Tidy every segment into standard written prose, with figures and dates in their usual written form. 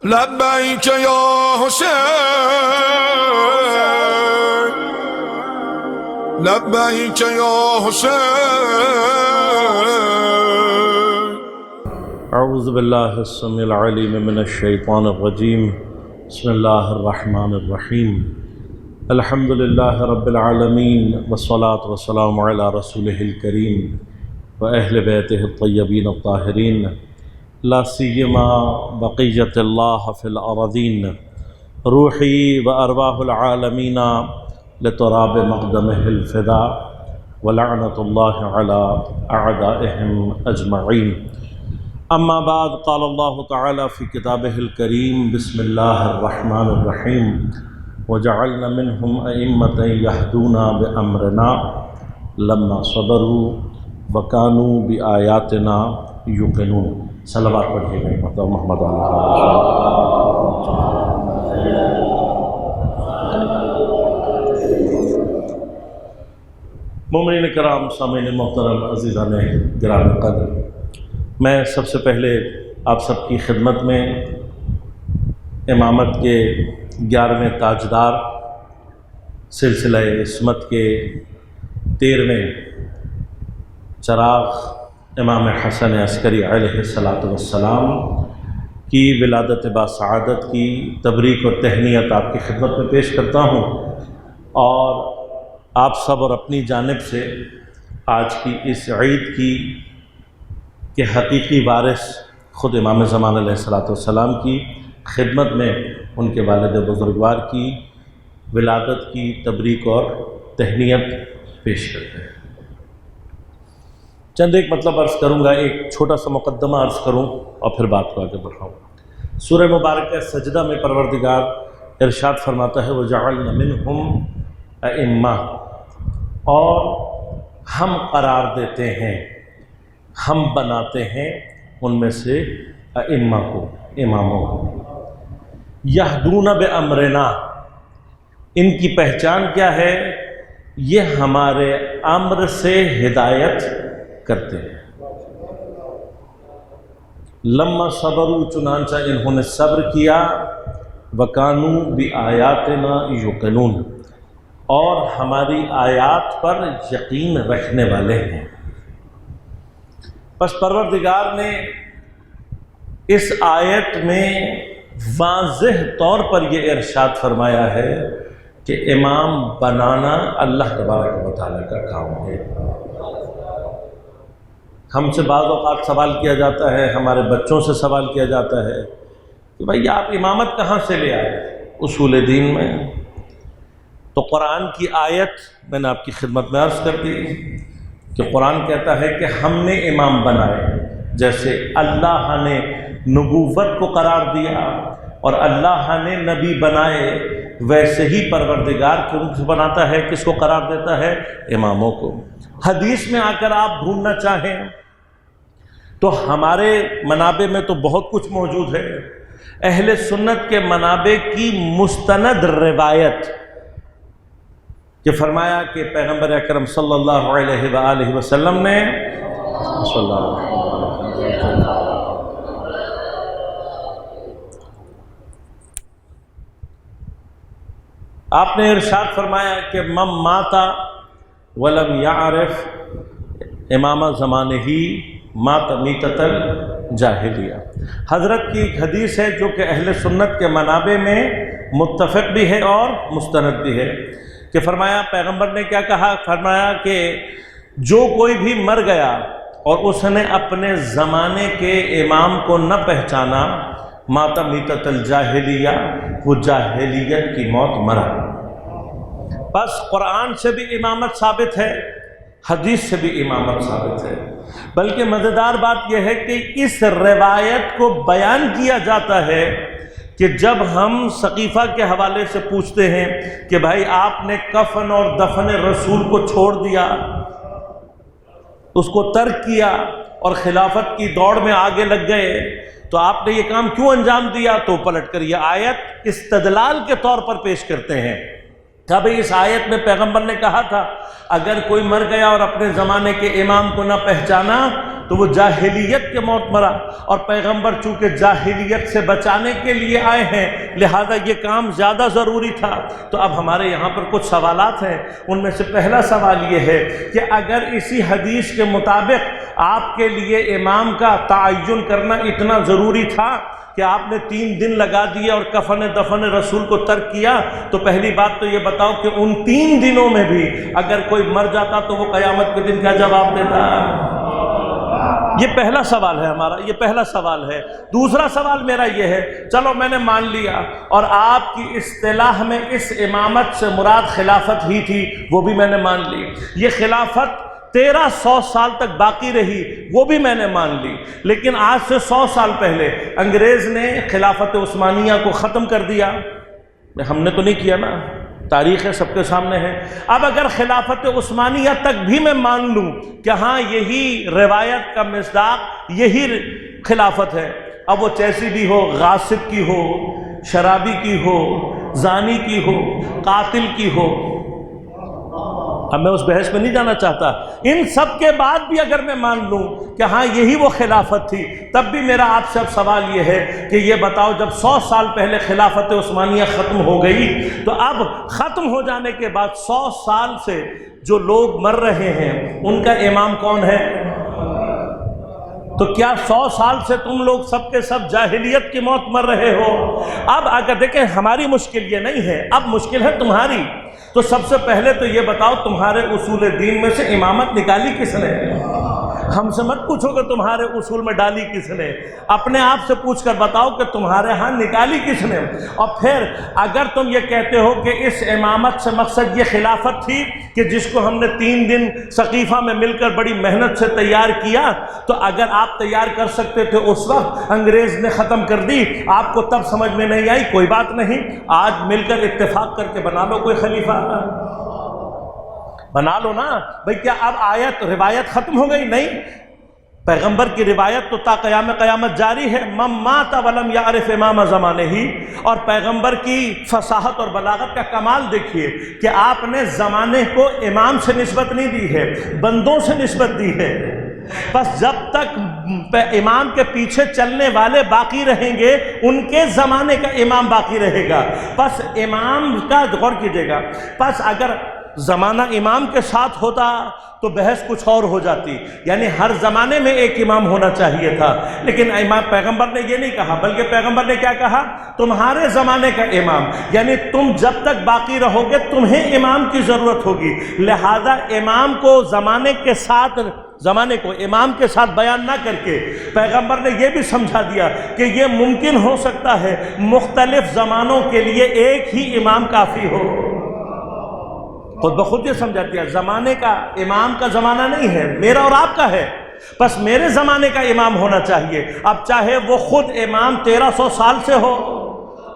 لبیک یا حسین لبیک یا حسین۔ اعوذ باللہ السمیع العلیم من الشیطان الرجیم، بسم اللہ الرحمن الرحیم۔ الحمد للہ رب العالمین والصلاة والسلام علی رسولہ الکریم واہل بیتہ الطیبین الطاہرین، لا سیما بقیۃ اللہ فی الارضین، روحی و ارواح العالمین لتراب مقدمہ الفداء ولعنۃ اللہ علی اعدائہم اجمعین۔ اما بعد، قال اللہ تعالی فی کتابہ الکریم، بسم اللہ الرحمن الرحیم، وجعلنا منہم ائمۃ یہدون بامرنا لما صبروا وکانوا بآیاتنا یوقنون۔ صلوات پڑھیے گا محمد علیہ مومنین کرام، سامعین محترم، عزیزان گرامی قدر، میں سب سے پہلے آپ سب کی خدمت میں امامت کے 11ویں تاجدار، سلسلہ عصمت کے 13ویں چراغ امام حسن عسکری علیہ السلام کی ولادت باسعادت کی تبریک اور تہنیت آپ کی خدمت میں پیش کرتا ہوں، اور آپ سب اور اپنی جانب سے آج کی اس عید کی کہ حقیقی وارث خود امام زمان علیہ السلام کی خدمت میں ان کے والد بزرگوار کی ولادت کی تبریک اور تہنیت پیش کرتے ہیں۔ چند ایک مطلب عرض کروں گا، ایک چھوٹا سا مقدمہ عرض کروں اور پھر بات کو آگے بڑھاؤں۔ سورہ مبارکہ سجدہ میں پروردگار ارشاد فرماتا ہے وَجَعَلْنَا مِنْهُمْ أَئِمَّةً، اور ہم قرار دیتے ہیں، ہم بناتے ہیں ان میں سے ائمہ کو، اماموں کو، یہدون بامرنا، ان کی پہچان کیا ہے؟ یہ ہمارے امر سے ہدایت کرتے ہیں۔ لما صبروا، چنانچہ انہوں نے صبر کیا، وکانوا بآیاتنا یوقنون، اور ہماری آیات پر یقین رکھنے والے ہیں۔ پس پروردگار نے اس آیت میں واضح طور پر یہ ارشاد فرمایا ہے کہ امام بنانا اللہ تبارک و تعالیٰ کا کام ہے۔ ہم سے بعض اوقات سوال کیا جاتا ہے، ہمارے بچوں سے سوال کیا جاتا ہے کہ بھائی آپ امامت کہاں سے لے آئے؟ اصول دین میں تو قرآن کی آیت میں نے آپ کی خدمت میں عرض کر دی کہ قرآن کہتا ہے کہ ہم نے امام بنائے، جیسے اللہ نے نبوت کو قرار دیا اور اللہ نے نبی بنائے، ویسے ہی پروردگار کن کو بناتا ہے، کس کو قرار دیتا ہے؟ اماموں کو۔ حدیث میں آ کر آپ ڈھونڈنا چاہیں تو ہمارے منابع میں تو بہت کچھ موجود ہے۔ اہل سنت کے منابع کی مستند روایت کہ فرمایا کہ پیغمبر اکرم صلی اللہ علیہ وآلہ وسلم نے آپ نے ارشاد فرمایا کہ من مات ولم یعرف امام زمانہ مات میتۃ الجاہلیہ۔ حضرت کی ایک حدیث ہے جو کہ اہل سنت کے منابع میں متفق بھی ہے اور مستند بھی ہے، کہ فرمایا پیغمبر نے کیا کہا؟ فرمایا کہ جو کوئی بھی مر گیا اور اس نے اپنے زمانے کے امام کو نہ پہچانا، مات میتۃ الجاہلیہ، وہ جاہلیت کی موت مرا۔ بس قرآن سے بھی امامت ثابت ہے، حدیث سے بھی امامت ثابت ہے، بلکہ مزیدار بات یہ ہے کہ اس روایت کو بیان کیا جاتا ہے کہ جب ہم سقیفہ کے حوالے سے پوچھتے ہیں کہ بھائی آپ نے کفن اور دفن رسول کو چھوڑ دیا، اس کو ترک کیا اور خلافت کی دوڑ میں آگے لگ گئے، تو آپ نے یہ کام کیوں انجام دیا؟ تو پلٹ کر یہ آیت استدلال کے طور پر پیش کرتے ہیں کہ بھئی اس آیت میں پیغمبر نے کہا تھا اگر کوئی مر گیا اور اپنے زمانے کے امام کو نہ پہچانا تو وہ جاہلیت کے موت مرا، اور پیغمبر چونکہ جاہلیت سے بچانے کے لیے آئے ہیں لہذا یہ کام زیادہ ضروری تھا۔ تو اب ہمارے یہاں پر کچھ سوالات ہیں، ان میں سے پہلا سوال یہ ہے کہ اگر اسی حدیث کے مطابق آپ کے لیے امام کا تعین کرنا اتنا ضروری تھا کہ آپ نے 3 دن لگا دیے اور کفن دفن رسول کو ترک کیا، تو پہلی بات تو یہ بتاؤ کہ ان 3 دنوں میں بھی اگر کوئی مر جاتا تو وہ قیامت کے دن کیا جواب دیتا؟ یہ پہلا سوال ہے ہمارا، یہ پہلا سوال ہے۔ دوسرا سوال میرا یہ ہے، چلو میں نے مان لیا اور آپ کی اصطلاح میں اس امامت سے مراد خلافت ہی تھی، وہ بھی میں نے مان لی، یہ خلافت 1300 سال تک باقی رہی، وہ بھی میں نے مان لی، لیکن آج سے 100 سال پہلے انگریز نے خلافت عثمانیہ کو ختم کر دیا، ہم نے تو نہیں کیا نا، تاریخ سب کے سامنے ہے۔ اب اگر خلافت عثمانیہ تک بھی میں مان لوں کہ ہاں یہی روایت کا مصداق یہی خلافت ہے، اب وہ جیسی بھی ہو، غاصب کی ہو، شرابی کی ہو، زانی کی ہو، قاتل کی ہو، اب میں اس بحث میں نہیں جانا چاہتا، ان سب کے بعد بھی اگر میں مان لوں کہ ہاں یہی وہ خلافت تھی، تب بھی میرا آپ سے اب سوال یہ ہے کہ یہ بتاؤ جب 100 سال پہلے خلافت عثمانیہ ختم ہو گئی تو اب ختم ہو جانے کے بعد 100 سال سے جو لوگ مر رہے ہیں ان کا امام کون ہے؟ تو کیا 100 سال سے تم لوگ سب کے سب جاہلیت کی موت مر رہے ہو؟ اب اگر دیکھیں ہماری مشکل یہ نہیں ہے، اب مشکل ہے تمہاری۔ تو سب سے پہلے تو یہ بتاؤ تمہارے اصول دین میں سے امامت نکالی کس نے؟ ہم سے مت پوچھو کہ تمہارے اصول میں ڈالی کس نے، اپنے آپ سے پوچھ کر بتاؤ کہ تمہارے ہاں نکالی کس نے۔ اور پھر اگر تم یہ کہتے ہو کہ اس امامت سے مقصد یہ خلافت تھی کہ جس کو ہم نے 3 دن سقیفہ میں مل کر بڑی محنت سے تیار کیا، تو اگر آپ تیار کر سکتے تھے اس وقت، انگریز نے ختم کر دی، آپ کو تب سمجھ میں نہیں آئی، کوئی بات نہیں، آج مل کر اتفاق کر کے بنا لو کوئی خلیفہ، بنا لو نا بھئی۔ کیا اب آیت روایت ختم ہو گئی؟ نہیں، پیغمبر کی روایت تو تا قیامت جاری ہے، من مات ولم یعرف امام زمانے ہی۔ اور پیغمبر کی فصاحت اور بلاغت کا کمال دیکھیے کہ آپ نے زمانے کو امام سے نسبت نہیں دی ہے، بندوں سے نسبت دی ہے۔ بس جب تک امام کے پیچھے چلنے والے باقی رہیں گے ان کے زمانے کا امام باقی رہے گا۔ بس امام کا غور کیجیے گا، بس اگر زمانہ امام کے ساتھ ہوتا تو بحث کچھ اور ہو جاتی، یعنی ہر زمانے میں ایک امام ہونا چاہیے تھا، لیکن امام پیغمبر نے یہ نہیں کہا، بلکہ پیغمبر نے کیا کہا؟ تمہارے زمانے کا امام، یعنی تم جب تک باقی رہو گے تمہیں امام کی ضرورت ہوگی، لہذا امام کو زمانے کو امام کے ساتھ بیان نہ کر کے پیغمبر نے یہ بھی سمجھا دیا کہ یہ ممکن ہو سکتا ہے مختلف زمانوں کے لیے ایک ہی امام کافی ہو۔ خود بخود یہ سمجھا دیا زمانے کا امام کا زمانہ نہیں ہے، میرا اور آپ کا ہے، بس میرے زمانے کا امام ہونا چاہیے، اب چاہے وہ خود امام 1300 سال سے ہو،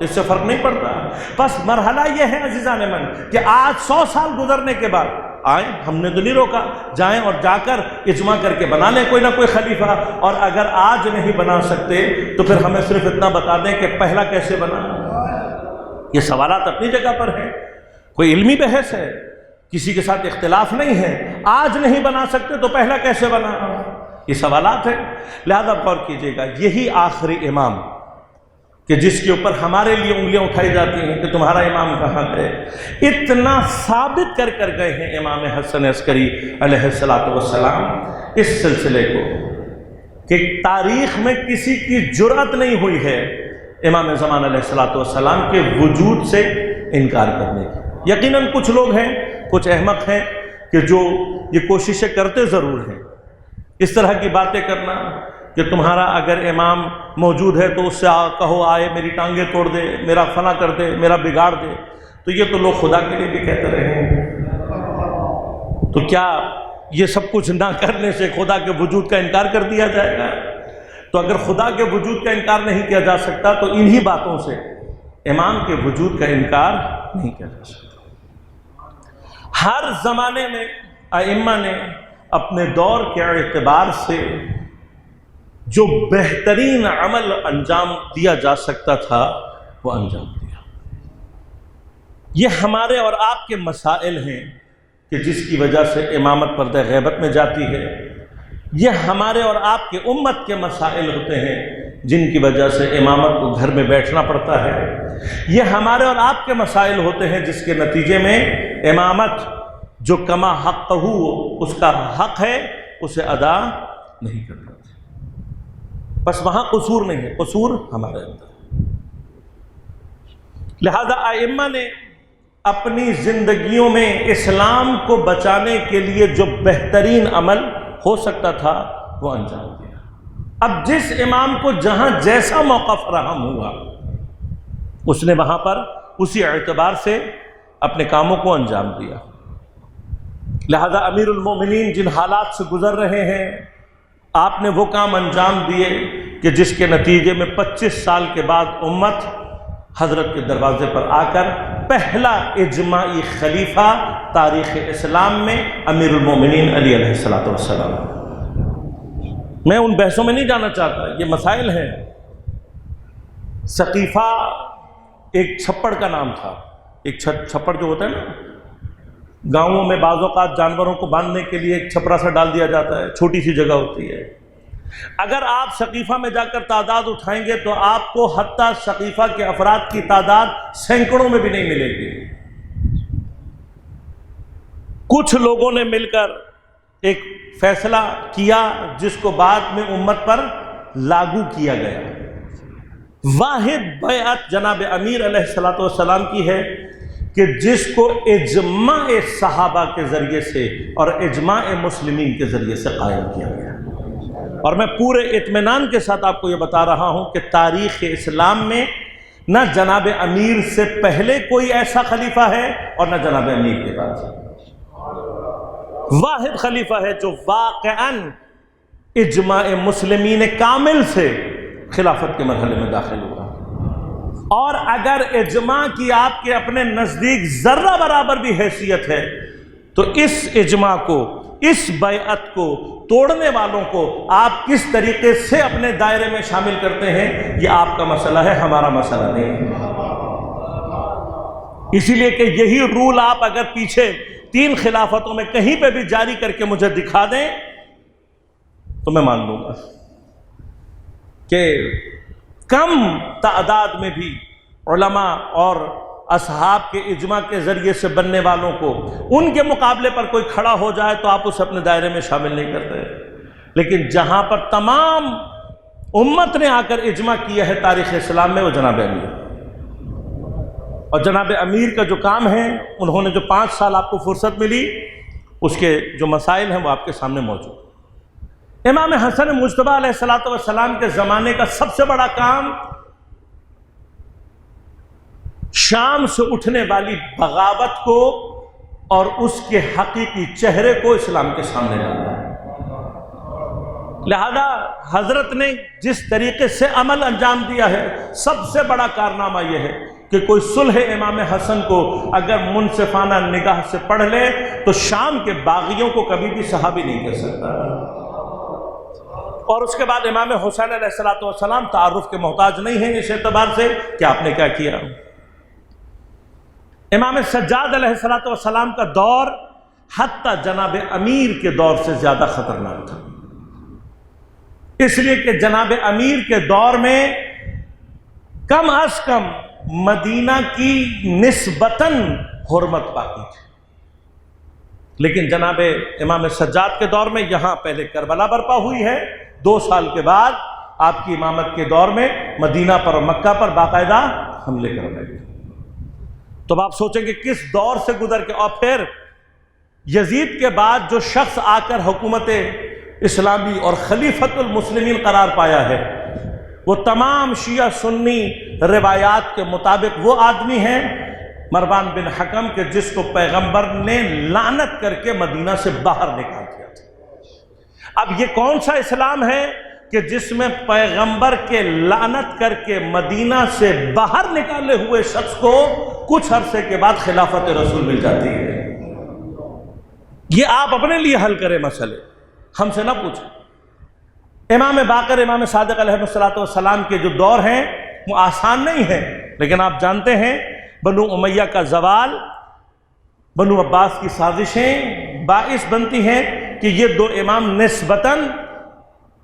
اس سے فرق نہیں پڑتا۔ بس مرحلہ یہ ہے عزیزان من کہ آج 100 سال گزرنے کے بعد آئیں، ہم نے تو نہیں روکا، جائیں اور جا کر اجماع کر کے بنا لیں کوئی نہ کوئی خلیفہ، اور اگر آج نہیں بنا سکتے تو پھر ہمیں صرف اتنا بتا دیں کہ پہلا کیسے بنا۔ یہ سوالات اپنی جگہ پر ہیں، کوئی علمی بحث ہے، کسی کے ساتھ اختلاف نہیں ہے، آج نہیں بنا سکتے تو پہلا کیسے بنا، یہ سوالات ہیں۔ لہذا غور کیجیے گا، یہی آخری امام کہ جس کے اوپر ہمارے لیے انگلیاں اٹھائی جاتی ہیں کہ تمہارا امام کہاں ہے، اتنا ثابت کر گئے ہیں امام حسن عسکری علیہ السلام اس سلسلے کو کہ تاریخ میں کسی کی جرأت نہیں ہوئی ہے امام زمان علیہ السلام کے وجود سے انکار کرنے کی۔ یقیناً کچھ لوگ ہیں، کچھ احمق ہیں کہ جو یہ کوششیں کرتے ضرور ہیں، اس طرح کی باتیں کرنا کہ تمہارا اگر امام موجود ہے تو اس سے کہو آئے میری ٹانگیں توڑ دے، میرا فنا کر دے، میرا بگاڑ دے، تو یہ تو لوگ خدا کے لیے بھی کہتے رہے ہیں۔ تو کیا یہ سب کچھ نہ کرنے سے خدا کے وجود کا انکار کر دیا جائے گا؟ تو اگر خدا کے وجود کا انکار نہیں کیا جا سکتا تو انہی باتوں سے امام کے وجود کا انکار نہیں کیا جا سکتا۔ ہر زمانے میں ائمہ نے اپنے دور کے اعتبار سے جو بہترین عمل انجام دیا جا سکتا تھا وہ انجام دیا۔ یہ ہمارے اور آپ کے مسائل ہیں کہ جس کی وجہ سے امامت پردہ غیبت میں جاتی ہے، یہ ہمارے اور آپ کے امت کے مسائل ہوتے ہیں جن کی وجہ سے امامت کو گھر میں بیٹھنا پڑتا ہے. یہ ہمارے اور آپ کے مسائل ہوتے ہیں جس کے نتیجے میں امامت جو کما حق ہو اس کا حق ہے اسے ادا نہیں کرتا. بس وہاں قصور نہیں ہے، قصور ہمارے اندر. لہذا ائمہ نے اپنی زندگیوں میں اسلام کو بچانے کے لیے جو بہترین عمل ہو سکتا تھا وہ انجام دیا. اب جس امام کو جہاں جیسا موقع فراہم ہوا اس نے وہاں پر اسی اعتبار سے اپنے کاموں کو انجام دیا. لہذا امیر المومنین جن حالات سے گزر رہے ہیں آپ نے وہ کام انجام دیے کہ جس کے نتیجے میں 25 سال کے بعد امت حضرت کے دروازے پر آ کر پہلا اجماعی خلیفہ تاریخ اسلام میں امیر المومنین علی علیہ الصلوۃ والسلام. میں ان بحثوں میں نہیں جانا چاہتا، یہ مسائل ہیں. سقیفہ ایک چھپڑ کا نام تھا. ایک چھپڑ جو ہوتا ہے نا گاؤں میں بعض اوقات جانوروں کو باندھنے کے لیے ایک چھپرا سا ڈال دیا جاتا ہے، چھوٹی سی جگہ ہوتی ہے. اگر آپ سقیفہ میں جا کر تعداد اٹھائیں گے تو آپ کو حتیٰ سقیفہ کے افراد کی تعداد سینکڑوں میں بھی نہیں ملے گی. کچھ لوگوں نے مل کر ایک فیصلہ کیا جس کو بعد میں امت پر لاگو کیا گیا. واحد بیعت جناب امیر علیہ الصلوۃ والسلام کی ہے کہ جس کو اجماع صحابہ کے ذریعے سے اور اجماع مسلمین کے ذریعے سے قائم کیا گیا. اور میں پورے اطمینان کے ساتھ آپ کو یہ بتا رہا ہوں کہ تاریخ اسلام میں نہ جناب امیر سے پہلے کوئی ایسا خلیفہ ہے اور نہ جناب امیر کے بعد. واحد خلیفہ ہے جو واقعاً اجماع مسلمین کامل سے خلافت کے مرحلے میں داخل ہوا. اور اگر اجماع کی آپ کے اپنے نزدیک ذرہ برابر بھی حیثیت ہے تو اس اجماع کو، اس بیعت کو توڑنے والوں کو آپ کس طریقے سے اپنے دائرے میں شامل کرتے ہیں یہ آپ کا مسئلہ ہے، ہمارا مسئلہ نہیں ہے. اسی لیے کہ یہی رول آپ اگر پیچھے 3 خلافتوں میں کہیں پہ بھی جاری کر کے مجھے دکھا دیں تو میں مان لوں گا کہ کم تعداد میں بھی علماء اور اصحاب کے اجماع کے ذریعے سے بننے والوں کو ان کے مقابلے پر کوئی کھڑا ہو جائے تو آپ اسے اپنے دائرے میں شامل نہیں کرتے. لیکن جہاں پر تمام امت نے آ کر اجماع کیا ہے تاریخ اسلام میں وہ جناب امیر. اور جناب امیر کا جو کام ہے انہوں نے جو 5 سال آپ کو فرصت ملی اس کے جو مسائل ہیں وہ آپ کے سامنے موجود. امام حسن مجتبیٰ علیہ الصلوۃ والسلام کے زمانے کا سب سے بڑا کام شام سے اٹھنے والی بغاوت کو اور اس کے حقیقی چہرے کو اسلام کے سامنے لانا ہے. لہذا حضرت نے جس طریقے سے عمل انجام دیا ہے سب سے بڑا کارنامہ یہ ہے کہ کوئی صلح امام حسن کو اگر منصفانہ نگاہ سے پڑھ لے تو شام کے باغیوں کو کبھی بھی صحابی نہیں کہہ سکتا. اور اس کے بعد امام حسین علیہ الصلوۃ والسلام تعارف کے محتاج نہیں ہیں اس اعتبار سے کہ آپ نے کیا کیا. امام سجاد علیہ الصلوۃ والسلام کا دور حتیٰ جناب امیر کے دور سے زیادہ خطرناک تھا، اس لیے کہ جناب امیر کے دور میں کم از کم مدینہ کی نسبتاً حرمت باقی تھی. لیکن جناب امام سجاد کے دور میں یہاں پہلے کربلا برپا ہوئی ہے، 2 سال کے بعد آپ کی امامت کے دور میں مدینہ پر اور مکہ پر باقاعدہ حملے کروائے گئے. تو آپ سوچیں کہ کس دور سے گزر کے، اور پھر یزید کے بعد جو شخص آ کر حکومت اسلامی اور خلیفۃ المسلمین قرار پایا ہے وہ تمام شیعہ سنی روایات کے مطابق وہ آدمی ہیں مروان بن حکم کے جس کو پیغمبر نے لعنت کر کے مدینہ سے باہر نکال دیا تھا. اب یہ کون سا اسلام ہے کہ جس میں پیغمبر کے لعنت کر کے مدینہ سے باہر نکالے ہوئے شخص کو کچھ عرصے کے بعد خلافت رسول مل جاتی ہے؟ یہ آپ اپنے لیے حل کریں مسئلے، ہم سے نہ پوچھیں. امام باقر، امام صادق علیہ الصلوۃ والسلام کے جو دور ہیں وہ آسان نہیں ہیں، لیکن آپ جانتے ہیں بنو امیہ کا زوال، بنو عباس کی سازشیں باعث بنتی ہیں کہ یہ دو امام نسبتاً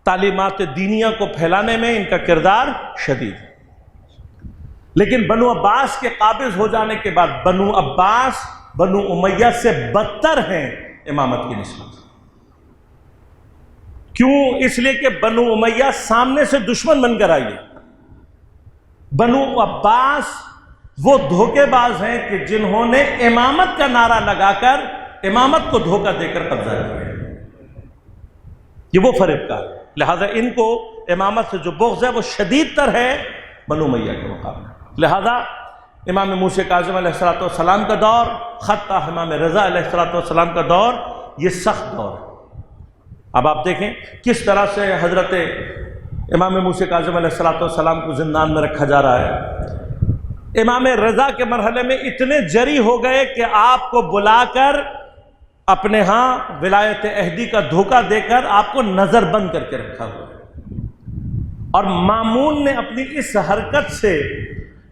تعلیمات دینیہ کو پھیلانے میں ان کا کردار شدید ہے، لیکن بنو عباس کے قابض ہو جانے کے بعد بنو عباس بنو امیہ سے بدتر ہیں امامت کی نسبت۔ کیوں؟ اس لیے کہ بنو امیہ سامنے سے دشمن بن کر آئی ہے، بنو عباس وہ دھوکے باز ہیں کہ جنہوں نے امامت کا نعرہ لگا کر امامت کو دھوکہ دے کر قبضہ کیا، یہ وہ فریب کار ہے، لہذا ان کو امامت سے جو بغض ہے وہ شدید تر ہے بنو امیہ کے مقابلے۔ لہذا امام موسیٰ کاظم علیہ السلام کا دور، خطہ امام رضا علیہ السلام کا دور، یہ سخت دور ہے۔ اب آپ دیکھیں کس طرح سے حضرت امام موسیٰ کاظم علیہ السلام کو زندان میں رکھا جا رہا ہے۔ امام رضا کے مرحلے میں اتنے جری ہو گئے کہ آپ کو بلا کر اپنے ہاں ولایت عہدی کا دھوکہ دے کر آپ کو نظر بند کر کے رکھا ہوا ہے، اور مامون نے اپنی اس حرکت سے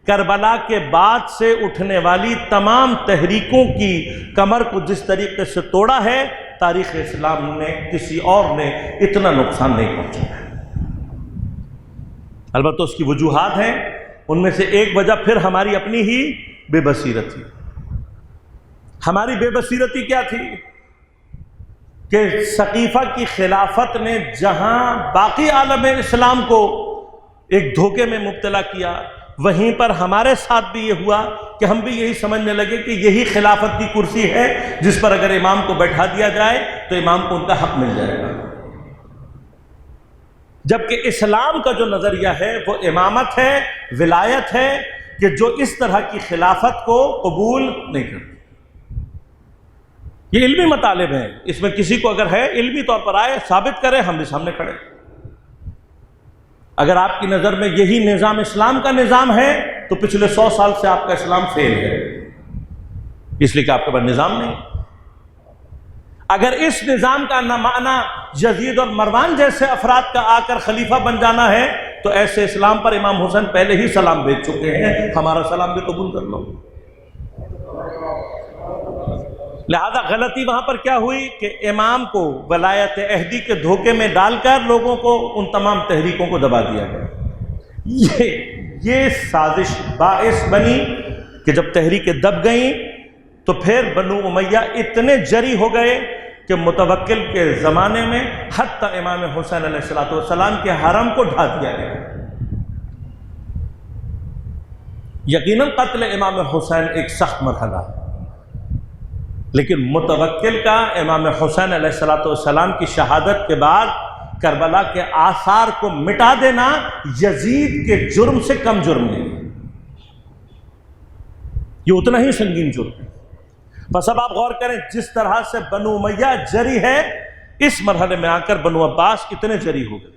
کربلا کے بعد سے اٹھنے والی تمام تحریکوں کی کمر کو جس طریقے سے توڑا ہے، تاریخ اسلام نے کسی اور نے اتنا نقصان نہیں پہنچایا ہے۔ البتہ اس کی وجوہات ہیں، ان میں سے ایک وجہ پھر ہماری اپنی ہی بے بصیرت تھی۔ ہماری بے بصیرتی کیا تھی کہ سقیفہ کی خلافت نے جہاں باقی عالم اسلام کو ایک دھوکے میں مبتلا کیا، وہیں پر ہمارے ساتھ بھی یہ ہوا کہ ہم بھی یہی سمجھنے لگے کہ یہی خلافت کی کرسی ہے جس پر اگر امام کو بیٹھا دیا جائے تو امام کو ان کا حق مل جائے گا، جبکہ اسلام کا جو نظریہ ہے وہ امامت ہے، ولایت ہے، کہ جو اس طرح کی خلافت کو قبول نہیں کرتی۔ یہ علمی مطالب ہیں، اس میں کسی کو اگر ہے علمی طور پر آئے ثابت کرے، ہم بھی سامنے کھڑے۔ اگر آپ کی نظر میں یہی نظام اسلام کا نظام ہے تو پچھلے 100 سال سے آپ کا اسلام فیل ہے، اس لیے کہ آپ کے پاس نظام نہیں۔ اگر اس نظام کا معنی یزید اور مروان جیسے افراد کا آ کر خلیفہ بن جانا ہے تو ایسے اسلام پر امام حسین پہلے ہی سلام بھیج چکے ہیں، ہمارا سلام بھی قبول کر لو۔ لہذا غلطی وہاں پر کیا ہوئی کہ امام کو ولایت عہدی کے دھوکے میں ڈال کر لوگوں کو ان تمام تحریکوں کو دبا دیا گیا۔ یہ سازش باعث بنی کہ جب تحریکیں دب گئیں تو پھر بنو امیہ اتنے جری ہو گئے کہ متوکل کے زمانے میں حتی امام حسین علیہ السلام کے حرم کو ڈھا دیا گیا۔ یقیناً قتل امام حسین ایک سخت مرحلہ ہے، لیکن متوکل کا امام حسین علیہ السلام کی شہادت کے بعد کربلا کے آثار کو مٹا دینا یزید کے جرم سے کم جرم نہیں، یہ اتنا ہی سنگین جرم ہے۔ بس اب آپ غور کریں جس طرح سے بنو امیہ جری ہے، اس مرحلے میں آ کر بنو عباس اتنے جری ہو گئے۔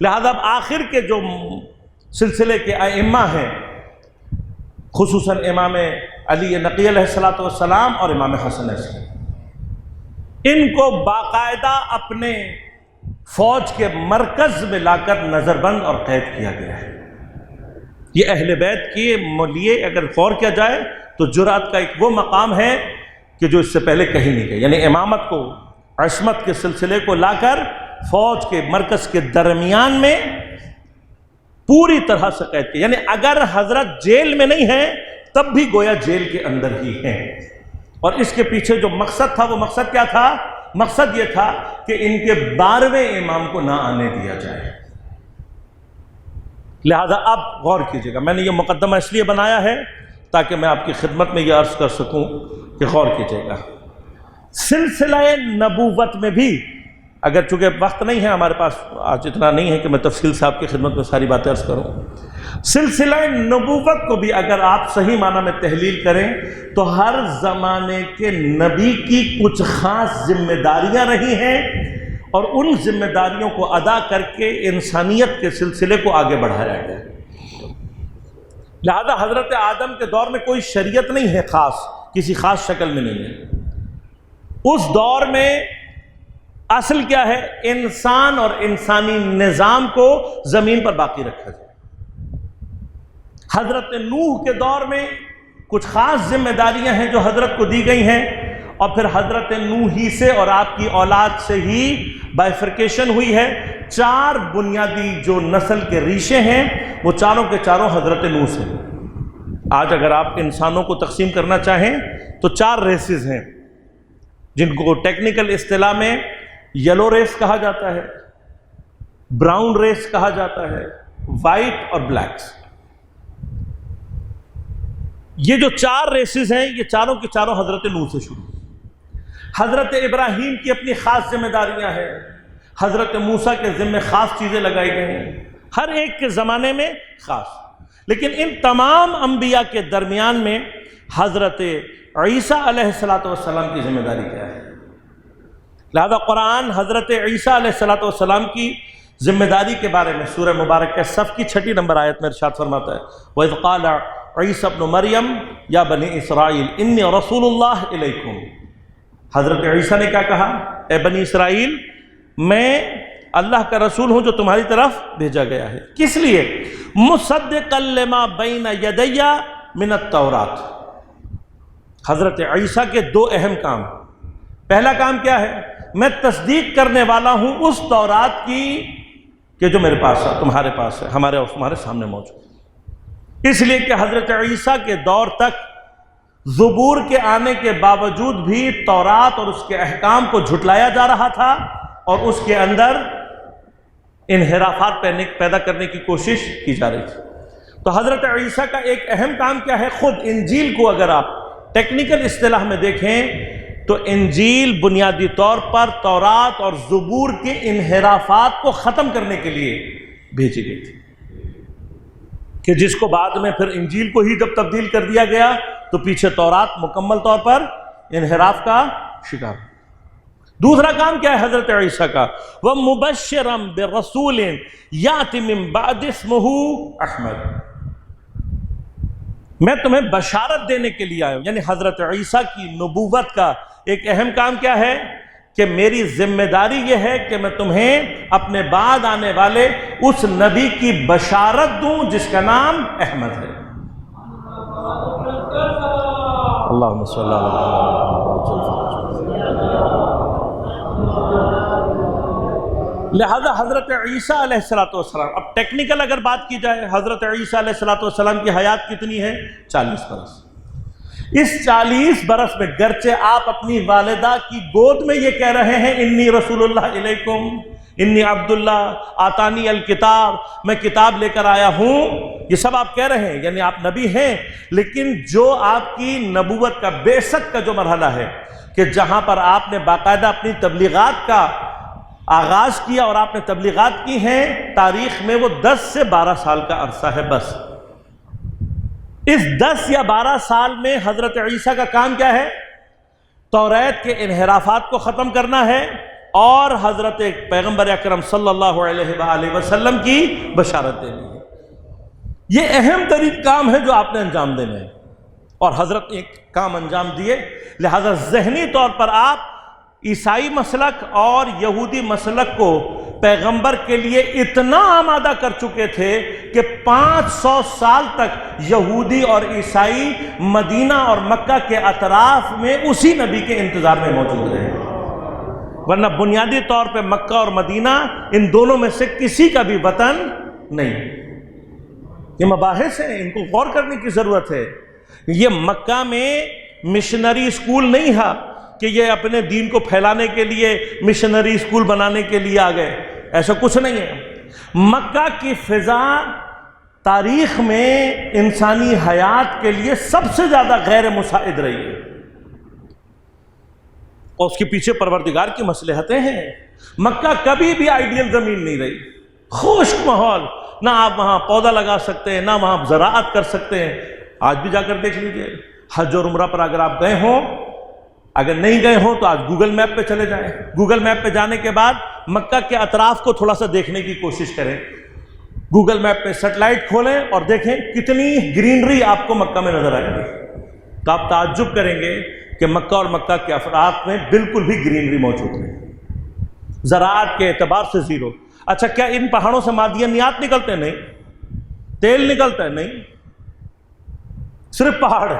لہذا اب آخر کے جو سلسلے کے ائمہ ہیں، خصوصاً امام علی نقی علیہ السلام اور امام حسن علیہ السلام، ان کو باقاعدہ اپنے فوج کے مرکز میں لا کر نظر بند اور قید کیا گیا ہے۔ یہ اہل بیت کے لیے اگر غور کیا جائے تو جرأت کا ایک وہ مقام ہے کہ جو اس سے پہلے کہیں نہیں گیا، یعنی امامت کو، عصمت کے سلسلے کو لا کر فوج کے مرکز کے درمیان میں پوری طرح سے قید کیا، یعنی اگر حضرت جیل میں نہیں ہے تب بھی گویا جیل کے اندر ہی ہیں۔ اور اس کے پیچھے جو مقصد تھا وہ مقصد کیا تھا؟ مقصد یہ تھا کہ ان کے 12ویں امام کو نہ آنے دیا جائے۔ لہذا اب غور کیجئے گا، میں نے یہ مقدمہ اس لیے بنایا ہے تاکہ میں آپ کی خدمت میں یہ عرض کر سکوں کہ غور کیجئے گا، سلسلہ نبوت میں بھی، اگر چونکہ وقت نہیں ہے ہمارے پاس، آج اتنا نہیں ہے کہ میں تفصیل سے آپ کی خدمت میں ساری باتیں عرض کروں، سلسلہ نبوت کو بھی اگر آپ صحیح معنی میں تحلیل کریں تو ہر زمانے کے نبی کی کچھ خاص ذمہ داریاں رہی ہیں، اور ان ذمہ داریوں کو ادا کر کے انسانیت کے سلسلے کو آگے بڑھایا گیا۔ لہذا حضرت آدم کے دور میں کوئی شریعت نہیں ہے خاص، کسی خاص شکل میں نہیں ہے۔ اس دور میں اصل کیا ہے؟ انسان اور انسانی نظام کو زمین پر باقی رکھا جائے۔ حضرت نوح کے دور میں کچھ خاص ذمہ داریاں ہیں جو حضرت کو دی گئی ہیں، اور پھر حضرت نوح ہی سے اور آپ کی اولاد سے ہی بائفرکیشن ہوئی ہے۔ 4 بنیادی جو نسل کے ریشے ہیں وہ چاروں کے چاروں حضرت نوح سے ہیں۔ آج اگر آپ انسانوں کو تقسیم کرنا چاہیں تو 4 ریسز ہیں، جن کو ٹیکنیکل اصطلاح میں یلو ریس کہا جاتا ہے، براؤن ریس کہا جاتا ہے، وائٹ اور بلیکس۔ یہ جو 4 ریسز ہیں یہ چاروں کے چاروں حضرت نوح سے شروع۔ حضرت ابراہیم کی اپنی خاص ذمہ داریاں ہیں، حضرت موسیٰ کے ذمہ خاص چیزیں لگائی گئی ہیں، ہر ایک کے زمانے میں خاص۔ لیکن ان تمام انبیاء کے درمیان میں حضرت عیسیٰ علیہ السلام کی ذمہ داری کیا ہے؟ لہذا قرآن حضرت عیسیٰ علیہ السلام کی ذمہ داری کے بارے میں سورہ مبارکہ صف کی 6 نمبر آیت میں ارشاد فرماتا ہے، وَإِذْ قَالَ عیسیٰ ابن مریم یا بنی اسرائیل انی رسول اللہ علیکم۔ حضرت عیسیٰ نے کیا کہا؟ اے بنی اسرائیل، میں اللہ کا رسول ہوں جو تمہاری طرف بھیجا گیا ہے۔ کس لیے؟ مصدقا لما بین یدی من التوراۃ۔ حضرت عیسیٰ کے 2 اہم کام۔ پہلا کام کیا ہے؟ میں تصدیق کرنے والا ہوں اس تورات کی کہ جو میرے پاس ہے، تمہارے پاس ہے، ہمارے اور تمہارے سامنے موجود ہے۔ اس لیے کہ حضرت عیسیٰ کے دور تک زبور کے آنے کے باوجود بھی تورات اور اس کے احکام کو جھٹلایا جا رہا تھا اور اس کے اندر انحرافات پیدا کرنے کی کوشش کی جا رہی تھی۔ تو حضرت عیسیٰ کا ایک اہم کام کیا ہے؟ خود انجیل کو اگر آپ ٹیکنیکل اصطلاح میں دیکھیں تو انجیل بنیادی طور پر تورات اور زبور کے انحرافات کو ختم کرنے کے لیے بھیجی گئی تھی، کہ جس کو بعد میں پھر انجیل کو ہی جب تبدیل کر دیا گیا تو پیچھے تورات مکمل طور پر انحراف کا شکار۔ دوسرا کام کیا ہے حضرت عیسیٰ کا؟ وَمُبَشِّرًا بِرَسُولٍ يَأْتِ مِن بَعْدِ اسْمُهُ أَحْمَدُ۔ میں تمہیں بشارت دینے کے لیے آیا ہوں، یعنی حضرت عیسیٰ کی نبوت کا ایک اہم کام کیا ہے کہ میری ذمہ داری یہ ہے کہ میں تمہیں اپنے بعد آنے والے اس نبی کی بشارت دوں جس کا نام احمد ہے۔ اللہم صلی اللہ علیہ وسلم۔ لہذا حضرت عیسیٰ علیہ السلام، اب ٹیکنیکل اگر بات کی جائے، حضرت عیسیٰ علیہ السلام کی حیات کتنی ہے؟ 40 برس۔ اس 40 برس میں گرچہ آپ اپنی والدہ کی گود میں یہ کہہ رہے ہیں انی رسول اللہ علیکم، انی عبداللہ آتانی الکتاب، میں کتاب لے کر آیا ہوں، یہ سب آپ کہہ رہے ہیں، یعنی آپ نبی ہیں، لیکن جو آپ کی نبوت کا بیسک کا جو مرحلہ ہے کہ جہاں پر آپ نے باقاعدہ اپنی تبلیغات کا آغاز کیا اور آپ نے تبلیغات کی ہیں، تاریخ میں وہ 10 سے 12 سال کا عرصہ ہے بس۔ اس 10 یا 12 سال میں حضرت عیسیٰ کا کام کیا ہے؟ توریت کے انحرافات کو ختم کرنا ہے اور حضرت پیغمبر اکرم صلی اللہ علیہ وآلہ وسلم کی بشارت دینی ہے۔ یہ اہم ترین کام ہے جو آپ نے انجام دینا ہے، اور حضرت ایک کام انجام دیے۔ لہذا ذہنی طور پر آپ عیسائی مسلک اور یہودی مسلک کو پیغمبر کے لیے اتنا آمادہ کر چکے تھے کہ 500 سال تک یہودی اور عیسائی مدینہ اور مکہ کے اطراف میں اسی نبی کے انتظار میں موجود رہے، ورنہ بنیادی طور پہ مکہ اور مدینہ ان دونوں میں سے کسی کا بھی وطن نہیں۔ یہ مباحث ہیں، ان کو غور کرنے کی ضرورت ہے۔ یہ مکہ میں مشنری اسکول نہیں ہے کہ یہ اپنے دین کو پھیلانے کے لیے مشنری اسکول بنانے کے لیے آ گئے، ایسا کچھ نہیں ہے۔ مکہ کی فضا تاریخ میں انسانی حیات کے لیے سب سے زیادہ غیر مساعد رہی ہے، اور اس کے پیچھے پروردگار کی مصلحتیں ہیں۔ مکہ کبھی بھی آئیڈیل زمین نہیں رہی، خشک ماحول، نہ آپ وہاں پودا لگا سکتے ہیں، نہ وہاں زراعت کر سکتے ہیں۔ آج بھی جا کر دیکھ لیجئے، حج اور عمرہ پر اگر آپ گئے ہوں، اگر نہیں گئے ہوں تو آج گوگل میپ پہ چلے جائیں، گوگل میپ پہ جانے کے بعد مکہ کے اطراف کو تھوڑا سا دیکھنے کی کوشش کریں، گوگل میپ پہ سیٹلائٹ کھولیں اور دیکھیں کتنی گرینری آپ کو مکہ میں نظر آئے گی، تو آپ تعجب کریں گے کہ مکہ اور مکہ کے اطراف میں بالکل بھی گرینری موجود نہیں، زراعت کے اعتبار سے زیرو۔ اچھا، کیا ان پہاڑوں سے معدنیات نکلتے ہیں؟ نہیں۔ تیل نکلتا ہے؟ نہیں، صرف پہاڑ ہے۔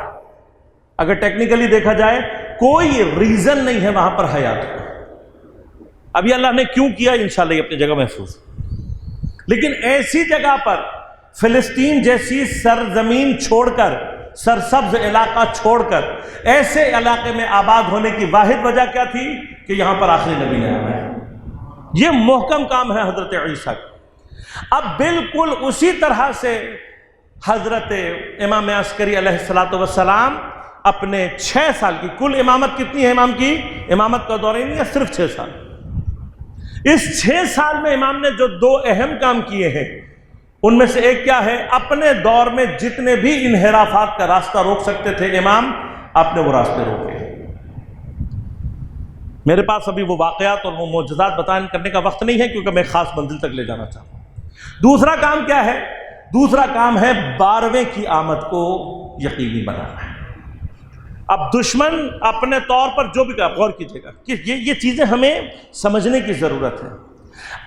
اگر ٹیکنیکلی دیکھا جائے کوئی ریزن نہیں ہے وہاں پر حیات کا. ابھی اللہ نے کیوں کیا انشاءاللہ یہ اپنی جگہ محفوظ. لیکن ایسی جگہ پر فلسطین جیسی سرزمین چھوڑ کر، سرسبز علاقہ چھوڑ کر ایسے علاقے میں آباد ہونے کی واحد وجہ کیا تھی؟ کہ یہاں پر آخری نبی نے آنا ہے. یہ محکم کام ہے حضرت عیسیٰ کا. اب بالکل اسی طرح سے حضرت امام عسکری علیہ السلام اپنے 6 سال کی، کل امامت کتنی ہے امام کی؟ امامت کا دور نہیں ہے صرف 6 سال. اس 6 سال میں امام نے جو 2 اہم کام کیے ہیں ان میں سے ایک کیا ہے؟ اپنے دور میں جتنے بھی انحرافات کا راستہ روک سکتے تھے امام، آپ نے وہ راستے روکے. میرے پاس ابھی وہ واقعات اور وہ معجزات بیان کرنے کا وقت نہیں ہے کیونکہ میں خاص منزل تک لے جانا چاہتا ہوں. دوسرا کام کیا ہے؟ دوسرا کام ہے 12ویں کی آمد کو یقینی بنانا ہے. اب دشمن اپنے طور پر جو بھی غور کیجیے گا کہ یہ چیزیں ہمیں سمجھنے کی ضرورت ہے.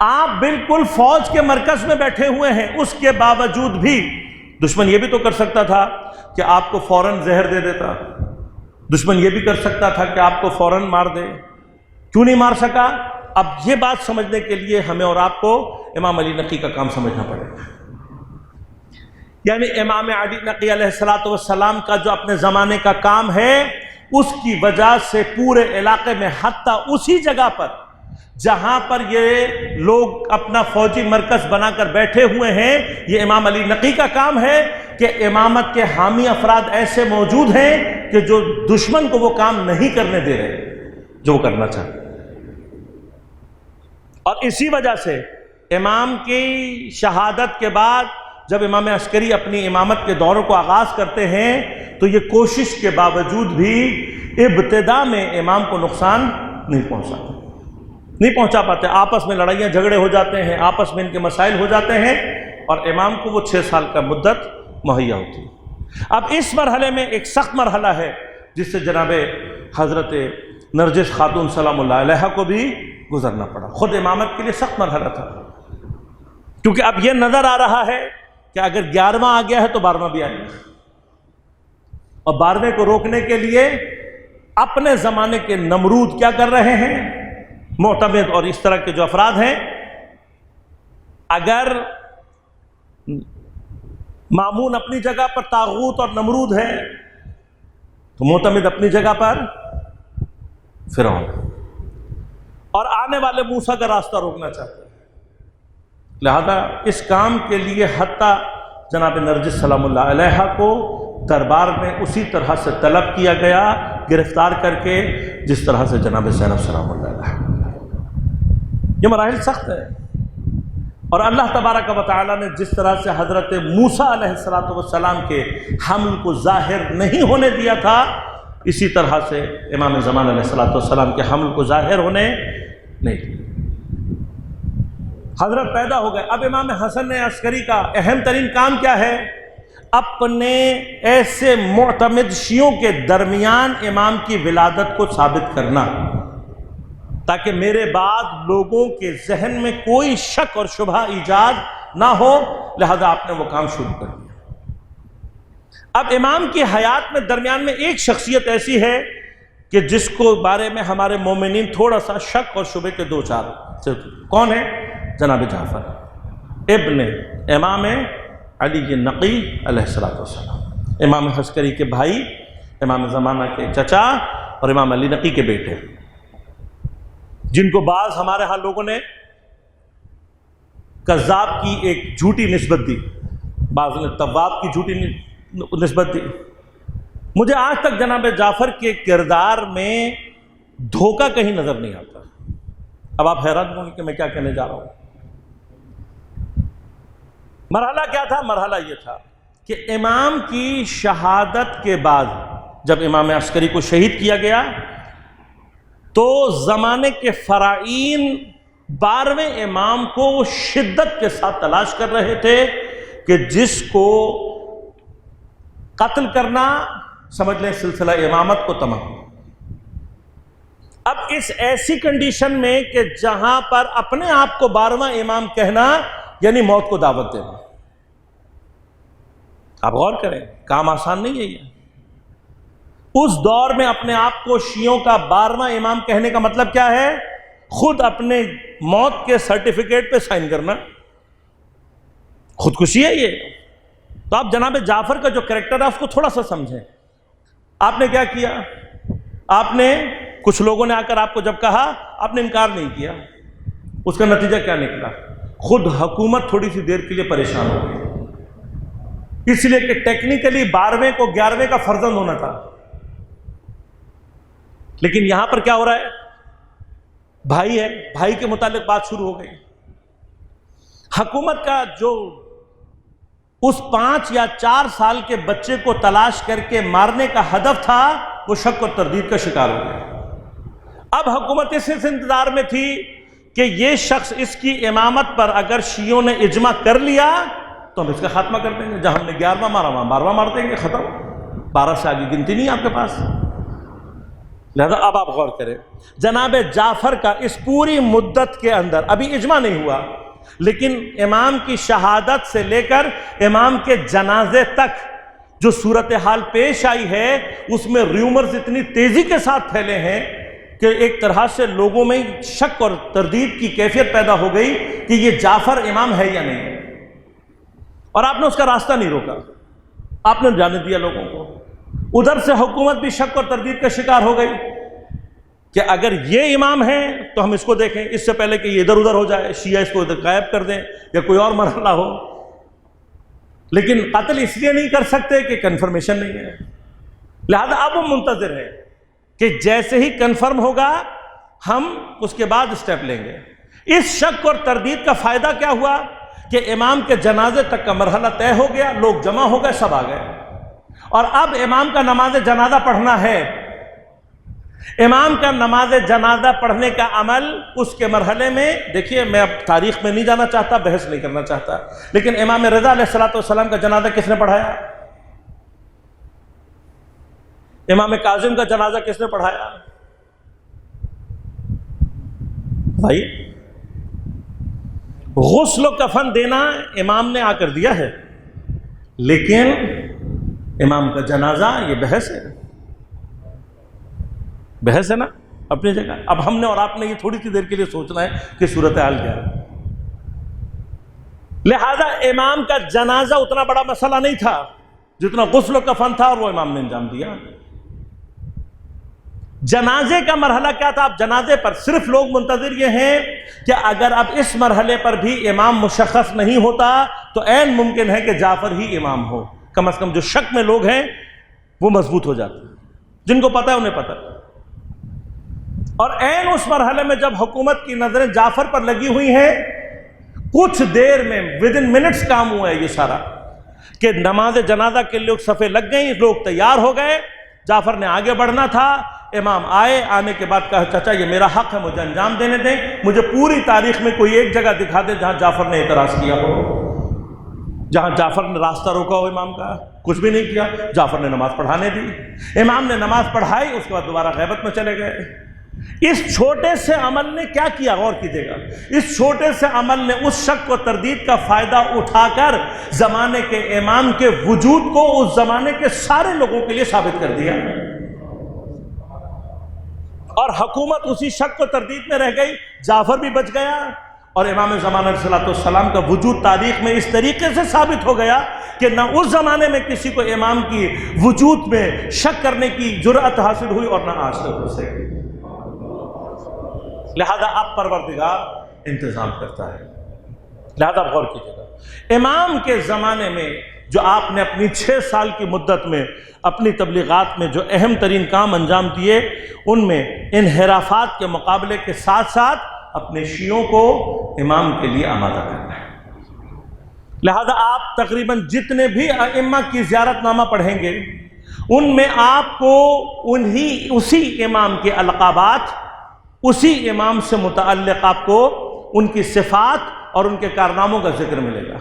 آپ بالکل فوج کے مرکز میں بیٹھے ہوئے ہیں، اس کے باوجود بھی دشمن یہ بھی تو کر سکتا تھا کہ آپ کو فوراً زہر دے دیتا. دشمن یہ بھی کر سکتا تھا کہ آپ کو فوراً مار دے. کیوں نہیں مار سکا؟ اب یہ بات سمجھنے کے لیے ہمیں اور آپ کو امام علی نقی کا کام سمجھنا پڑے گا. یعنی امام علی نقی علیہ السلام کا جو اپنے زمانے کا کام ہے، اس کی وجہ سے پورے علاقے میں، حتیٰ اسی جگہ پر جہاں پر یہ لوگ اپنا فوجی مرکز بنا کر بیٹھے ہوئے ہیں، یہ امام علی نقی کا کام ہے کہ امامت کے حامی افراد ایسے موجود ہیں کہ جو دشمن کو وہ کام نہیں کرنے دے رہے جو وہ کرنا چاہتے. اور اسی وجہ سے امام کی شہادت کے بعد جب امام عسکری اپنی امامت کے دوروں کو آغاز کرتے ہیں تو یہ کوشش کے باوجود بھی ابتدا میں امام کو نقصان نہیں پہنچا پاتے. آپس میں لڑائیاں جھگڑے ہو جاتے ہیں، آپس میں ان کے مسائل ہو جاتے ہیں اور امام کو وہ 6 سال کا مدت مہیا ہوتی ہے. اب اس مرحلے میں ایک سخت مرحلہ ہے جس سے جناب حضرت نرجس خاتون سلام اللہ علیہ کو بھی گزرنا پڑا. خود امامت کے لیے سخت مرحلہ تھا کیونکہ اب یہ نظر آ رہا ہے کہ اگر 11واں آ گیا ہے تو 12واں بھی آئے گا. اور 12ویں کو روکنے کے لیے اپنے زمانے کے نمرود کیا کر رہے ہیں؟ معتمد اور اس طرح کے جو افراد ہیں، اگر مامون اپنی جگہ پر طاغوت اور نمرود ہے تو معتمد اپنی جگہ پر فرعون، اور آنے والے موسیٰ کا راستہ روکنا چاہتے ہیں. لہذا اس کام کے لیے حتیٰ جناب نرجس سلام اللہ علیہ کو دربار میں اسی طرح سے طلب کیا گیا، گرفتار کر کے جس طرح سے جناب زینب سلام اللہ علیہ. یہ مراحل سخت ہے اور اللہ تبارک و تعالیٰ نے جس طرح سے حضرت موسیٰ علیہ السلام کے حمل کو ظاہر نہیں ہونے دیا تھا، اسی طرح سے امام زمان علیہ السلام کے حمل کو ظاہر ہونے نہیں دیا. حضرت پیدا ہو گئے. اب امام حسن عسکری کا اہم ترین کام کیا ہے؟ اپنے ایسے معتمد شیعوں کے درمیان امام کی ولادت کو ثابت کرنا تاکہ میرے بعد لوگوں کے ذہن میں کوئی شک اور شبہ ایجاد نہ ہو. لہذا آپ نے وہ کام شروع کر دیا. اب امام کی حیات میں درمیان میں ایک شخصیت ایسی ہے کہ جس کو بارے میں ہمارے مومنین تھوڑا سا شک اور شبہ کے دو چار. کون ہے؟ جناب جعفر ابن امام علی نقی علیہ السلام، امام عسکری کے بھائی، امام زمانہ کے چچا اور امام علی نقی کے بیٹے، جن کو بعض ہمارے ہاں لوگوں نے کذاب کی ایک جھوٹی نسبت دی، بعض نے تواب کی جھوٹی نسبت دی. مجھے آج تک جناب جعفر کے کردار میں دھوکہ کہیں نظر نہیں آتا. اب آپ حیران ہوں گے کہ میں کیا کہنے جا رہا ہوں. مرحلہ کیا تھا؟ مرحلہ یہ تھا کہ امام کی شہادت کے بعد جب امام عسکری کو شہید کیا گیا تو زمانے کے فرائین 12ویں امام کو شدت کے ساتھ تلاش کر رہے تھے کہ جس کو قتل کرنا سمجھ لیں سلسلہ امامت کو تمام. اب اس ایسی کنڈیشن میں کہ جہاں پر اپنے آپ کو 12واں امام کہنا یعنی موت کو دعوت دینا. آپ غور کریں، کام آسان نہیں ہے یہ. اس دور میں اپنے آپ کو شیعوں کا 12واں امام کہنے کا مطلب کیا ہے؟ خود اپنے موت کے سرٹیفکیٹ پہ سائن کرنا، خودکشی ہے یہ۔ تو آپ جناب جعفر کا جو کریکٹر ہے اس کو تھوڑا سا سمجھیں۔ آپ نے کیا کیا؟ آپ نے، کچھ لوگوں نے آ کر آپ کو جب کہا، آپ نے انکار نہیں کیا۔ اس کا نتیجہ کیا نکلا؟ خود حکومت تھوڑی سی دیر کے لیے پریشان ہو گئی، اس لیے کہ ٹیکنیکلی 12ویں کو 11ویں کا فرزند ہونا تھا، لیکن یہاں پر کیا ہو رہا ہے؟ بھائی ہے، بھائی کے متعلق بات شروع ہو گئی۔ حکومت کا جو اس 5 یا 4 سال کے بچے کو تلاش کر کے مارنے کا ہدف تھا، وہ شک اور تردید کا شکار ہو گیا۔ اب حکومت اس انتظار میں تھی کہ یہ شخص، اس کی امامت پر اگر شیعوں نے اجماع کر لیا تو ہم اس کا خاتمہ کر دیں گے، جہاں ہم نے 11واں مارا وہاں 12واں مار دیں گے، ختم۔ 12 سے آگے گنتی نہیں آپ کے پاس۔ لہذا اب آپ غور کریں، جناب جعفر کا اس پوری مدت کے اندر ابھی اجماع نہیں ہوا، لیکن امام کی شہادت سے لے کر امام کے جنازے تک جو صورتحال پیش آئی ہے، اس میں ریومرز اتنی تیزی کے ساتھ پھیلے ہیں کہ ایک طرح سے لوگوں میں شک اور تردید کی کیفیت پیدا ہو گئی کہ یہ جعفر امام ہے یا نہیں، اور آپ نے اس کا راستہ نہیں روکا، آپ نے جانے دیا لوگوں کو۔ ادھر سے حکومت بھی شک اور تردید کا شکار ہو گئی کہ اگر یہ امام ہے تو ہم اس کو دیکھیں، اس سے پہلے کہ یہ ادھر ادھر ہو جائے، شیعہ اس کو ادھر غائب کر دیں یا کوئی اور مرحلہ ہو۔ لیکن قتل اس لیے نہیں کر سکتے کہ کنفرمیشن نہیں ہے، لہذا اب وہ منتظر ہے کہ جیسے ہی کنفرم ہوگا ہم اس کے بعد اسٹیپ لیں گے۔ اس شک اور تردید کا فائدہ کیا ہوا کہ امام کے جنازے تک کا مرحلہ طے ہو گیا، لوگ جمع ہو گئے، سب آ گئے، اور اب امام کا نماز جنازہ پڑھنا ہے۔ امام کا نماز جنازہ پڑھنے کا عمل اس کے مرحلے میں، دیکھیے میں اب تاریخ میں نہیں جانا چاہتا، بحث نہیں کرنا چاہتا، لیکن امام رضا علیہ السلام کا جنازہ کس نے پڑھایا؟ امام کاظم کا جنازہ کس نے پڑھایا؟ بھائی غسل و کفن دینا امام نے آ کر دیا ہے، لیکن امام کا جنازہ، یہ بحث ہے، بحث ہے نا اپنی جگہ۔ اب ہم نے اور آپ نے یہ تھوڑی سی دیر کے لیے سوچنا ہے کہ صورتحال کیا ہے۔ لہذا امام کا جنازہ اتنا بڑا مسئلہ نہیں تھا جتنا غسل و کفن تھا، اور وہ امام نے انجام دیا۔ جنازے کا مرحلہ کیا تھا؟ اب جنازے پر صرف لوگ منتظر یہ ہیں کہ اگر اب اس مرحلے پر بھی امام مشخص نہیں ہوتا تو عین ممکن ہے کہ جعفر ہی امام ہو، کم از کم جو شک میں لوگ ہیں وہ مضبوط ہو جاتے ہیں، جن کو پتہ ہے انہیں پتہ۔ اور عین اس مرحلے میں جب حکومت کی نظریں جعفر پر لگی ہوئی ہیں، کچھ دیر میں ودن منٹس کام ہوا ہے یہ سارا، کہ نماز جنازہ کے لوگ صفیں لگ گئیں، لوگ تیار ہو گئے، جعفر نے آگے بڑھنا تھا۔ امام آئے، آنے کے بعد کہا چچا یہ میرا حق ہے، مجھے انجام دینے دیں، مجھے پوری تاریخ میں کوئی ایک جگہ دکھا دے جہاں جعفر نے اعتراض کیا ہو، جہاں جعفر نے راستہ روکا ہو امام کا۔ کچھ بھی نہیں کیا، جعفر نے نماز پڑھانے دی، امام نے نماز پڑھائی، اس کے بعد دوبارہ غیبت میں چلے گئے۔ اس چھوٹے سے عمل نے کیا کیا؟ غور کیجیے گا، اس چھوٹے سے عمل نے اس شک و تردید کا فائدہ اٹھا کر زمانے کے امام کے وجود کو اس زمانے کے سارے لوگوں کے لیے ثابت کر دیا، اور حکومت اسی شک و تردید میں رہ گئی، جعفر بھی بچ گیا، اور امام زمانہ علیہ السلام کا وجود تاریخ میں اس طریقے سے ثابت ہو گیا کہ نہ اس زمانے میں کسی کو امام کی وجود میں شک کرنے کی جرأت حاصل ہوئی اور نہ آج تک اسے۔ لہذا اب پروردگار انتظام کرتا ہے، لہذا غور کیجیے گا۔ امام کے زمانے میں جو آپ نے اپنی 6 سال کی مدت میں اپنی تبلیغات میں جو اہم ترین کام انجام دیے، ان میں انحرافات کے مقابلے کے ساتھ ساتھ اپنے شیعوں کو امام کے لیے آمادہ کرنا ہے۔ لہذا آپ تقریباً جتنے بھی ائمہ کی زیارت نامہ پڑھیں گے، ان میں آپ کو اسی امام کے القابات، اسی امام سے متعلق آپ کو ان کی صفات اور ان کے کارناموں کا ذکر ملے گا۔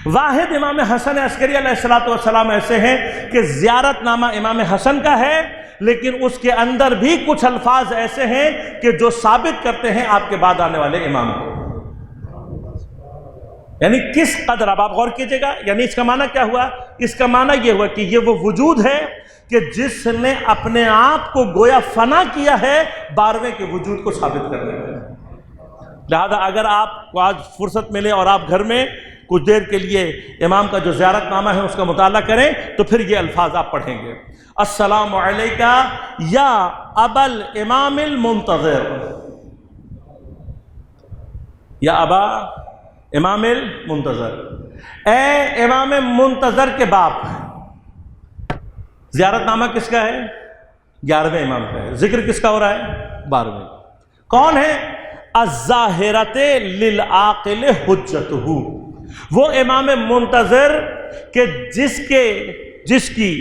واحد امام حسن عسکری علیہ السلام ایسے ہیں کہ زیارت نامہ امام حسن کا ہے، لیکن اس کے اندر بھی کچھ الفاظ ایسے ہیں کہ جو ثابت کرتے ہیں آپ کے بعد آنے والے امام کو۔ یعنی کس قدر، اب آپ غور کیجئے گا، یعنی اس کا معنی کیا ہوا؟ اس کا معنی یہ ہوا کہ یہ وہ وجود ہے کہ جس نے اپنے آپ کو گویا فنا کیا ہے 12ویں کے وجود کو ثابت کرنے میں۔ لہذا اگر آپ کو آج فرصت ملے اور آپ گھر میں کچھ دیر کے لیے امام کا جو زیارت نامہ ہے اس کا مطالعہ کریں تو پھر یہ الفاظ آپ پڑھیں گے: السلام علیکہ یا ابا الامام المنتظر، یا ابا امام المنتظر، اے امام منتظر کے باپ۔ زیارت نامہ کس کا ہے؟ 11ویں امام کا ہے۔ ذکر کس کا ہو رہا ہے؟ 12ویں۔ کون ہے؟ الظاہرۃ للعاقل حجتہ، وہ امام منتظر کہ جس کی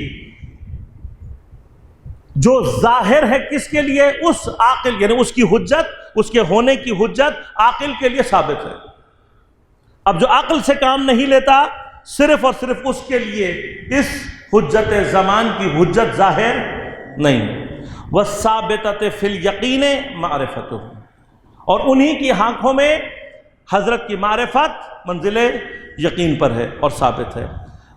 جو ظاہر ہے کس کے لیے؟ اس عاقل، یعنی اس کی حجت، اس کے ہونے کی حجت عاقل کے لیے ثابت ہے۔ اب جو عقل سے کام نہیں لیتا، صرف اور صرف اس کے لیے اس حجت زمان کی حجت ظاہر نہیں۔ والثابتۃ فی الیقین معرفتہ، اور انہی کی آنکھوں میں حضرت کی معرفت منزل یقین پر ہے اور ثابت ہے۔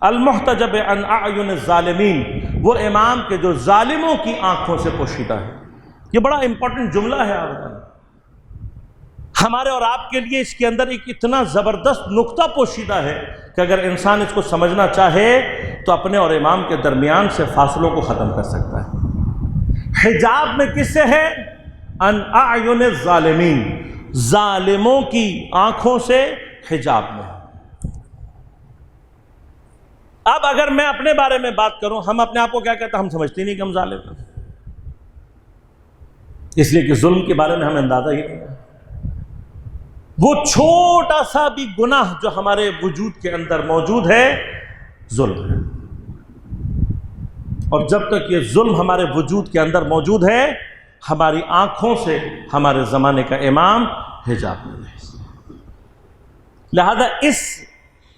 المحتجب عن اعین الظالمین، وہ امام کے جو ظالموں کی آنکھوں سے پوشیدہ ہے۔ یہ بڑا امپورٹنٹ جملہ ہے ہمارے اور آپ کے لیے۔ اس کے اندر ایک اتنا زبردست نقطہ پوشیدہ ہے کہ اگر انسان اس کو سمجھنا چاہے تو اپنے اور امام کے درمیان سے فاصلوں کو ختم کر سکتا ہے۔ حجاب میں کس سے ہے؟ ان اعین الظالمین، ظالموں کی آنکھوں سے حجاب میں۔ اب اگر میں اپنے بارے میں بات کروں، ہم اپنے آپ کو کیا کہتے ہیں؟ ہم سمجھتے نہیں کہ ہم ظالم ہیں، اس لیے کہ ظلم کے بارے میں ہمیں اندازہ ہی نہیں ہے۔ وہ چھوٹا سا بھی گناہ جو ہمارے وجود کے اندر موجود ہے ظلم ہے، اور جب تک یہ ظلم ہمارے وجود کے اندر موجود ہے، ہماری آنکھوں سے ہمارے زمانے کا امام حجاب میں ہے۔ لہذا اس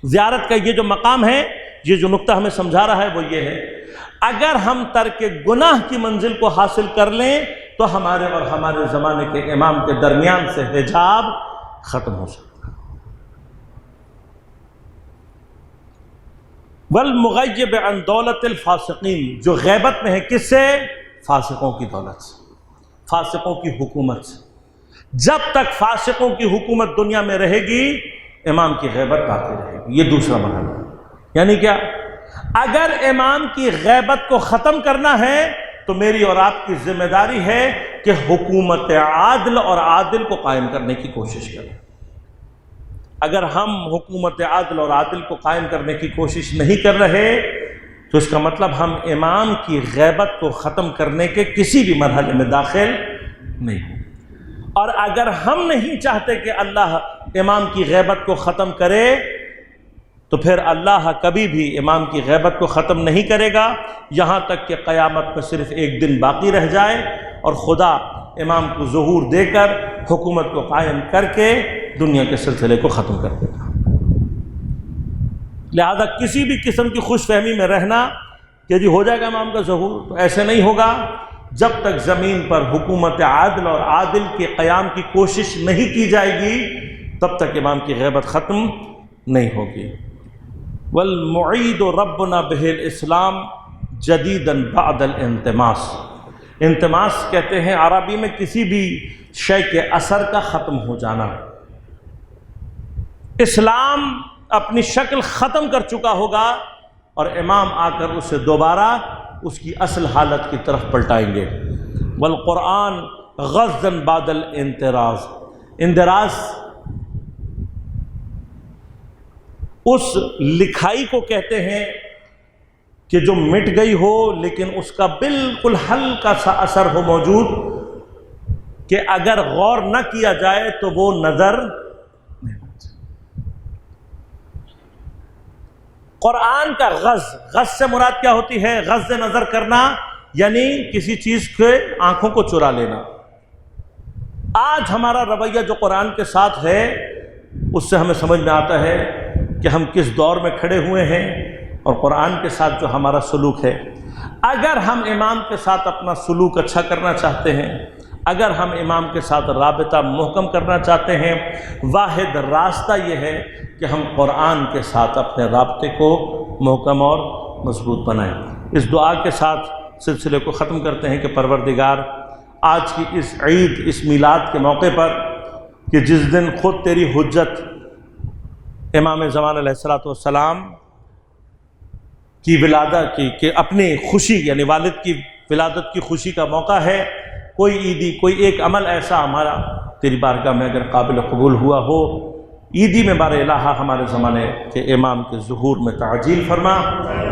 زیارت کا یہ جو مقام ہے، یہ جو نقطہ ہمیں سمجھا رہا ہے وہ یہ ہے، اگر ہم ترک گناہ کی منزل کو حاصل کر لیں تو ہمارے اور ہمارے زمانے کے امام کے درمیان سے حجاب ختم ہو سکتا ہے۔ والمغیب عن دولت الفاسقین، جو غیبت میں ہے کس سے؟ فاسقوں کی دولت سے، فاسقوں کی حکومت سے۔ جب تک فاسقوں کی حکومت دنیا میں رہے گی، امام کی غیبت باقی رہے گی۔ یہ دوسرا مرحلہ ہے۔ یعنی کیا؟ اگر امام کی غیبت کو ختم کرنا ہے تو میری اور آپ کی ذمہ داری ہے کہ حکومت عادل اور عادل کو قائم کرنے کی کوشش کریں۔ اگر ہم حکومت عادل اور عادل کو قائم کرنے کی کوشش نہیں کر رہے تو اس کا مطلب ہم امام کی غیبت کو ختم کرنے کے کسی بھی مرحلے میں داخل نہیں ہوں۔ اور اگر ہم نہیں چاہتے کہ اللہ امام کی غیبت کو ختم کرے تو پھر اللہ کبھی بھی امام کی غیبت کو ختم نہیں کرے گا، یہاں تک کہ قیامت میں صرف ایک دن باقی رہ جائے اور خدا امام کو ظہور دے کر حکومت کو قائم کر کے دنیا کے سلسلے کو ختم کر دے گا۔ لہذا کسی بھی قسم کی خوش فہمی میں رہنا کہ جی ہو جائے گا امام کا ظہور، تو ایسے نہیں ہوگا۔ جب تک زمین پر حکومت عادل اور عادل کے قیام کی کوشش نہیں کی جائے گی تب تک امام کی غیبت ختم نہیں ہوگی۔ والمعید ربنا بہ الاسلام جدیدا بعد الانتماس، انتماس کہتے ہیں عربی میں کسی بھی شے کے اثر کا ختم ہو جانا۔ اسلام اپنی شکل ختم کر چکا ہوگا اور امام آ کر اسے دوبارہ اس کی اصل حالت کی طرف پلٹائیں گے۔ والقرآن غزا بعد الانتراز، اندراز اس لکھائی کو کہتے ہیں کہ جو مٹ گئی ہو لیکن اس کا بالکل ہلکا سا اثر ہو موجود، کہ اگر غور نہ کیا جائے تو وہ نظر نہیں آتی۔ قرآن کا غض سے مراد کیا ہوتی ہے؟ غض نظر کرنا، یعنی کسی چیز کے آنکھوں کو چرا لینا۔ آج ہمارا رویہ جو قرآن کے ساتھ ہے اس سے ہمیں سمجھ میں آتا ہے کہ ہم کس دور میں کھڑے ہوئے ہیں اور قرآن کے ساتھ جو ہمارا سلوک ہے۔ اگر ہم امام کے ساتھ اپنا سلوک اچھا کرنا چاہتے ہیں، اگر ہم امام کے ساتھ رابطہ محکم کرنا چاہتے ہیں، واحد راستہ یہ ہے کہ ہم قرآن کے ساتھ اپنے رابطے کو محکم اور مضبوط بنائیں۔ اس دعا کے ساتھ سلسلے کو ختم کرتے ہیں کہ پروردگار آج کی اس عید، اس میلاد کے موقع پر کہ جس دن خود تیری حجت امام زمان علیہ الصلوۃ والسلام کی ولادت کی کہ اپنی خوشی یعنی والد کی ولادت کی خوشی کا موقع ہے، کوئی عیدی کوئی ایک عمل ایسا ہمارا تیری بارگاہ میں اگر قابل قبول ہوا ہو، عیدی میں بار الہ ہمارے زمانے کے امام کے ظہور میں تعجیل فرما،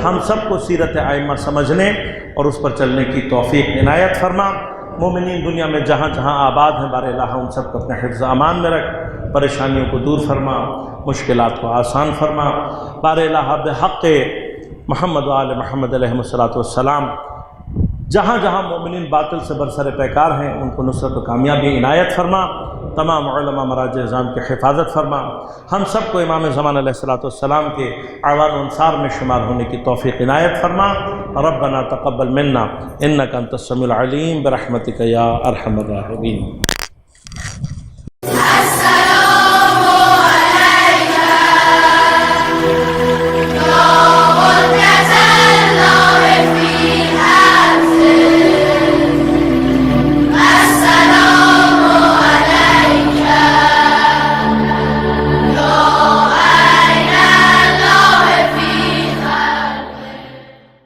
ہم سب کو سیرت ائمہ سمجھنے اور اس پر چلنے کی توفیق عنایت فرما۔ مومنین دنیا میں جہاں جہاں آباد ہیں بار الہ ان سب کو اپنے حفظ امان میں رکھ، پریشانیوں کو دور فرما، مشکلات کو آسان فرما۔ بار الہ بحق محمد و آل محمد علیہ الصلوۃ والسلام جہاں جہاں مومنین باطل سے برسر پیکار ہیں ان کو نصرت و کامیابی عنایت فرما، تمام علماء مراجع اعظام کی حفاظت فرما، ہم سب کو امام زمان علیہ الصلوۃ والسلام کے اعوان و انصار میں شمار ہونے کی توفیق عنایت فرما۔ ربنا تقبل منا انک انت السمیع العلیم برحمتک یا ارحم الراحمین۔